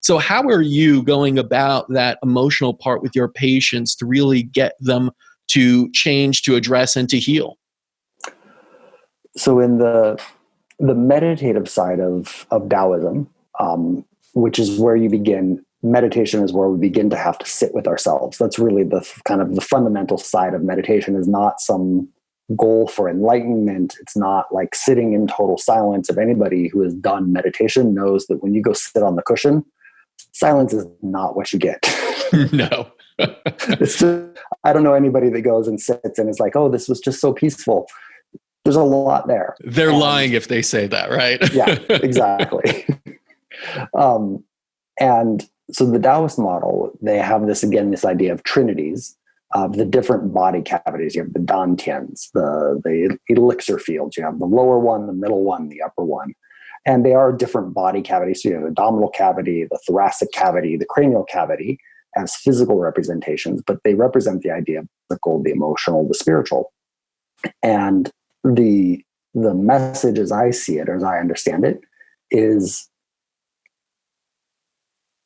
So how are you going about that emotional part with your patients to really get them to change, to address, and to heal? So in the meditative side of Taoism, which is where you begin, meditation is where we begin to have to sit with ourselves. That's really the kind of the fundamental side of meditation, is not some goal for enlightenment. It's not like sitting in total silence. If anybody who has done meditation knows that when you go sit on the cushion, silence is not what you get. No. It's just, I don't know anybody that goes and sits and is like, oh, this was just so peaceful. There's a lot there. They're lying if they say that, right? Yeah, exactly. And so the Taoist model, they have this idea of trinities, of the different body cavities. You have the dantians, the elixir fields. You have the lower one, the middle one, the upper one. And they are different body cavities. So you have the abdominal cavity, the thoracic cavity, the cranial cavity as physical representations, but they represent the idea of the physical, the emotional, the spiritual. And the message as I see it, or as I understand it, is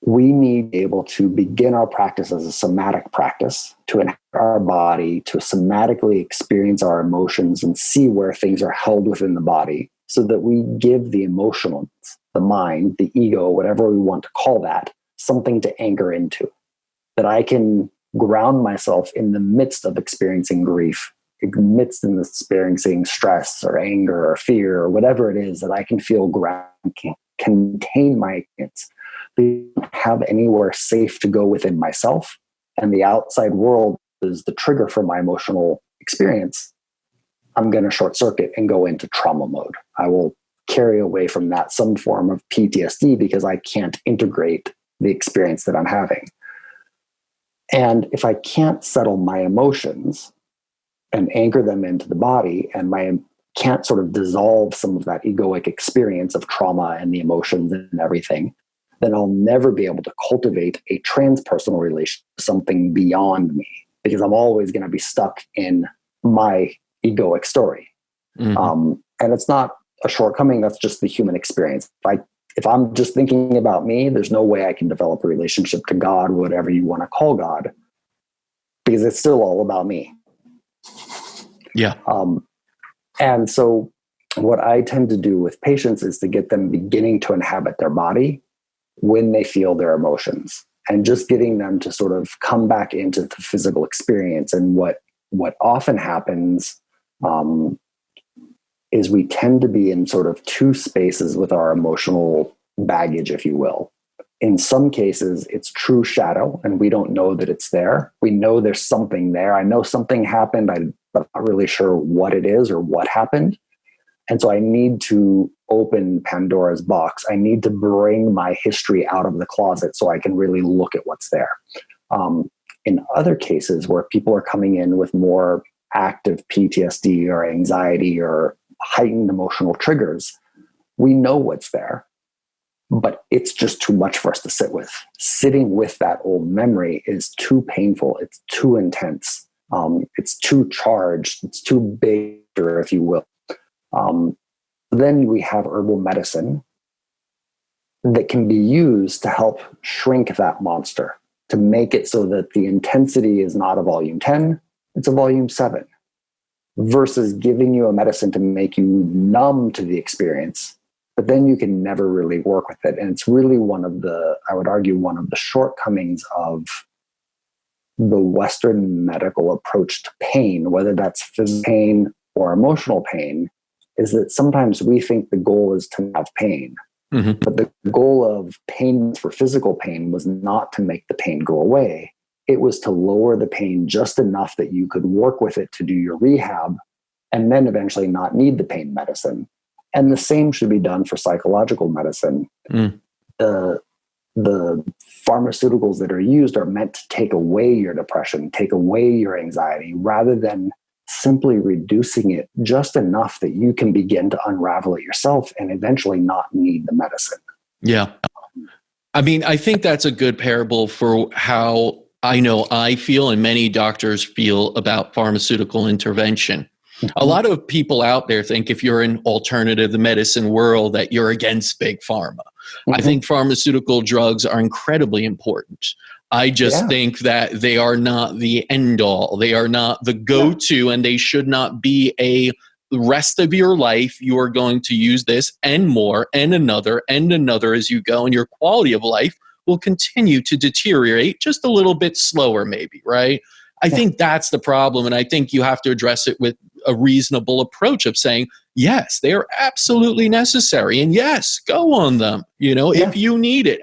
we need to be able to begin our practice as a somatic practice, to inhabit our body, to somatically experience our emotions and see where things are held within the body, so that we give the emotional, the mind, the ego, whatever we want to call that, something to anchor into. That I can ground myself in the midst of experiencing grief, amidst in experiencing stress or anger or fear or whatever it is, that I can feel ground, can contain my experience. I don't have anywhere safe to go within myself, and the outside world is the trigger for my emotional experience. I'm going to short circuit and go into trauma mode. I will carry away from that some form of PTSD because I can't integrate the experience that I'm having. And if I can't settle my emotions and anchor them into the body, and can't sort of dissolve some of that egoic experience of trauma and the emotions and everything, then I'll never be able to cultivate a transpersonal relation, something beyond me, because I'm always going to be stuck in my egoic story. Mm-hmm. And it's not a shortcoming. That's just the human experience. If I'm just thinking about me, there's no way I can develop a relationship to God, whatever you want to call God, because it's still all about me. Yeah. And so what I tend to do with patients is to get them beginning to inhabit their body when they feel their emotions, and just getting them to sort of come back into the physical experience. And what often happens is we tend to be in sort of two spaces with our emotional baggage, if you will. In some cases, it's true shadow, and we don't know that it's there. We know there's something there. I know something happened, but I'm not really sure what it is or what happened. And so I need to open Pandora's box. I need to bring my history out of the closet so I can really look at what's there. In other cases where people are coming in with more active PTSD or anxiety or heightened emotional triggers, we know what's there, but it's just too much for us to sit with. Sitting with that old memory is too painful. It's too intense. It's too charged. It's too big, if you will. Then we have herbal medicine that can be used to help shrink that monster, to make it so that the intensity is not a volume 10, it's a volume 7, versus giving you a medicine to make you numb to the experience, but then you can never really work with it. And it's really I would argue, one of the shortcomings of the Western medical approach to pain, whether that's physical pain or emotional pain, is that sometimes we think the goal is to have pain. Mm-hmm. But the goal of pain for physical pain was not to make the pain go away. It was to lower the pain just enough that you could work with it to do your rehab, and then eventually not need the pain medicine. And the same should be done for psychological medicine. Mm. The pharmaceuticals that are used are meant to take away your depression, take away your anxiety, rather than simply reducing it just enough that you can begin to unravel it yourself and eventually not need the medicine. Yeah. I mean, I think that's a good parable for how I know I feel and many doctors feel about pharmaceutical intervention. Mm-hmm. A lot of people out there think if you're in alternative medicine world that you're against big pharma. I think pharmaceutical drugs are incredibly important. I just think that they are not the end all. They are not the go-to, and they should not be the rest of your life. You are going to use this and more and another as you go, and your quality of life will continue to deteriorate just a little bit slower, maybe, right? I think that's the problem, and I think you have to address it with a reasonable approach of saying, yes, they are absolutely necessary, and yes, go on them, if you need it.